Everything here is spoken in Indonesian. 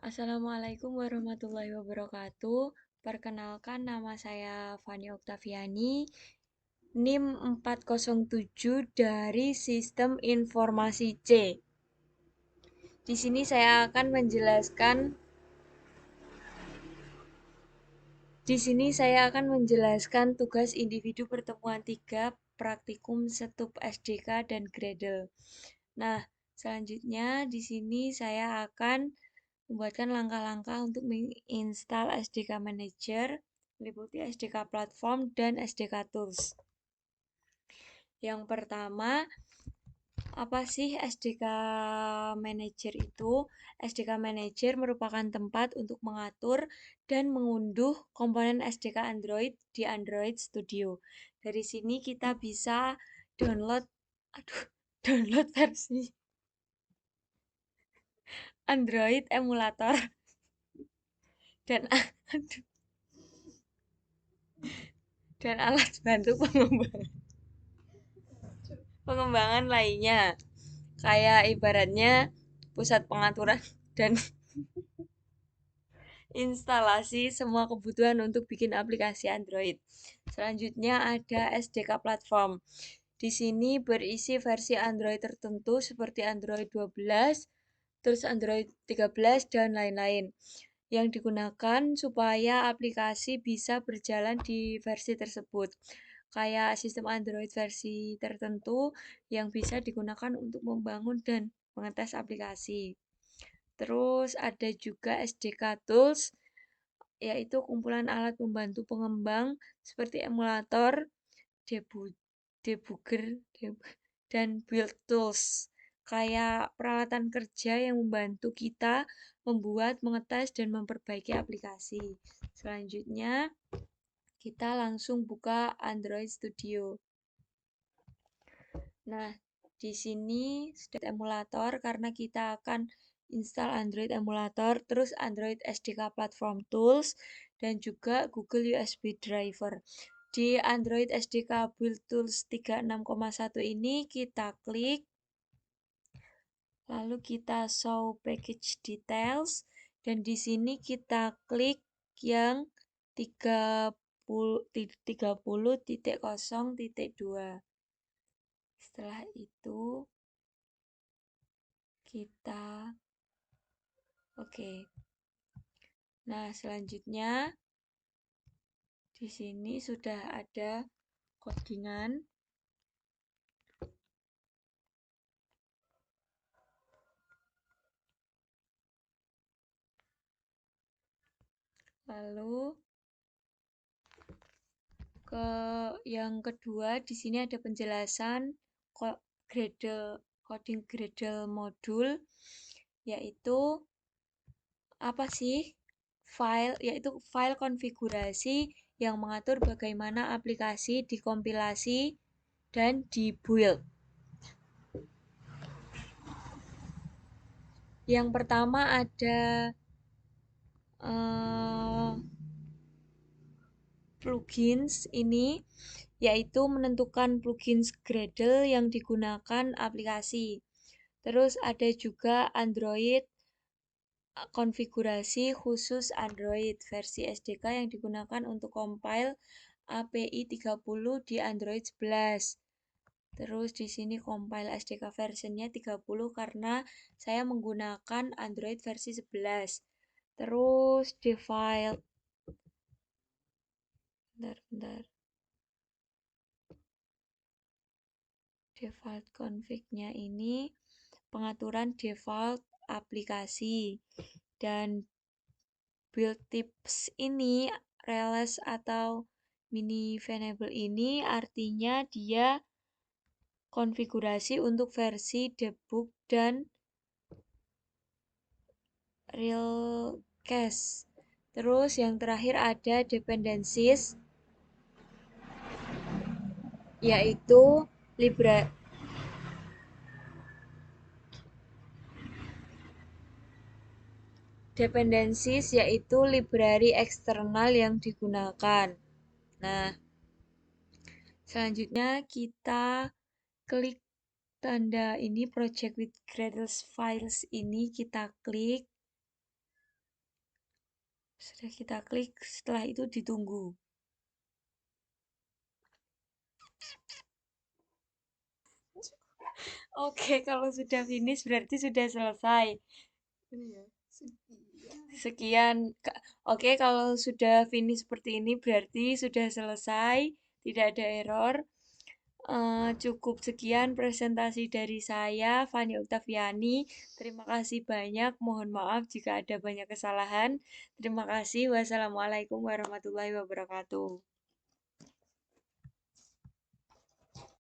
Assalamualaikum warahmatullahi wabarakatuh. Perkenalkan nama saya Fani Oktaviani, NIM 407 dari Sistem Informasi C. Di sini saya akan menjelaskan tugas individu pertemuan 3 praktikum Setup SDK dan Gradle. Nah, selanjutnya di sini saya akan membuatkan langkah-langkah untuk menginstal SDK Manager, meliputi SDK Platform dan SDK Tools. Yang pertama, apa sih SDK Manager itu? SDK Manager merupakan tempat untuk mengatur dan mengunduh komponen SDK Android di Android Studio. Dari sini kita bisa download download versi Android emulator dan dan alat bantu pengembangan lainnya. Kayak ibaratnya pusat pengaturan dan instalasi semua kebutuhan untuk bikin aplikasi Android. Selanjutnya ada SDK Platform. Di sini berisi versi Android tertentu seperti Android 12, terus Android 13 dan lain-lain yang digunakan supaya aplikasi bisa berjalan di versi tersebut. Kayak sistem Android versi tertentu yang bisa digunakan untuk membangun dan mengetes aplikasi. Terus ada juga SDK Tools, yaitu kumpulan alat pembantu pengembang seperti emulator, debugger, dan build tools. Kayak peralatan kerja yang membantu kita membuat, mengetes, dan memperbaiki aplikasi. Selanjutnya, kita langsung buka Android Studio. Nah, di sini sudah emulator karena kita akan install Android emulator, terus Android SDK Platform Tools, dan juga Google USB Driver. Di Android SDK Build Tools 36,1 ini kita klik, lalu kita show package details, dan di sini kita klik yang 30.0.2. Setelah itu kita oke. Nah, selanjutnya di sini sudah ada codingan. Lalu ke yang kedua di sini ada penjelasan coding Gradle modul, yaitu apa sih? Yaitu file konfigurasi yang mengatur bagaimana aplikasi dikompilasi dan dibuild. Yang pertama ada plugins ini, yaitu menentukan plugins Gradle yang digunakan aplikasi. Terus ada juga Android konfigurasi khusus Android versi SDK yang digunakan untuk compile API 30 di Android 11. Terus di sini compile SDK versionnya 30 karena saya menggunakan Android versi 11. Terus default default config-nya ini pengaturan default aplikasi, dan build tips ini release atau mini variable ini artinya dia konfigurasi untuk versi debug dan real cache. Terus yang terakhir ada dependencies, yaitu library eksternal yang digunakan. Nah, selanjutnya kita klik tanda ini project with Gradle files ini, kita klik. Sudah kita klik, setelah itu ditunggu. Oke, kalau sudah finish berarti sudah selesai. Sekian. Oke, kalau sudah finish seperti ini berarti sudah selesai, tidak ada error. Cukup sekian presentasi dari saya, Fani Oktaviani. Terima kasih banyak. Mohon maaf jika ada banyak kesalahan. Terima kasih. Wassalamualaikum warahmatullahi wabarakatuh.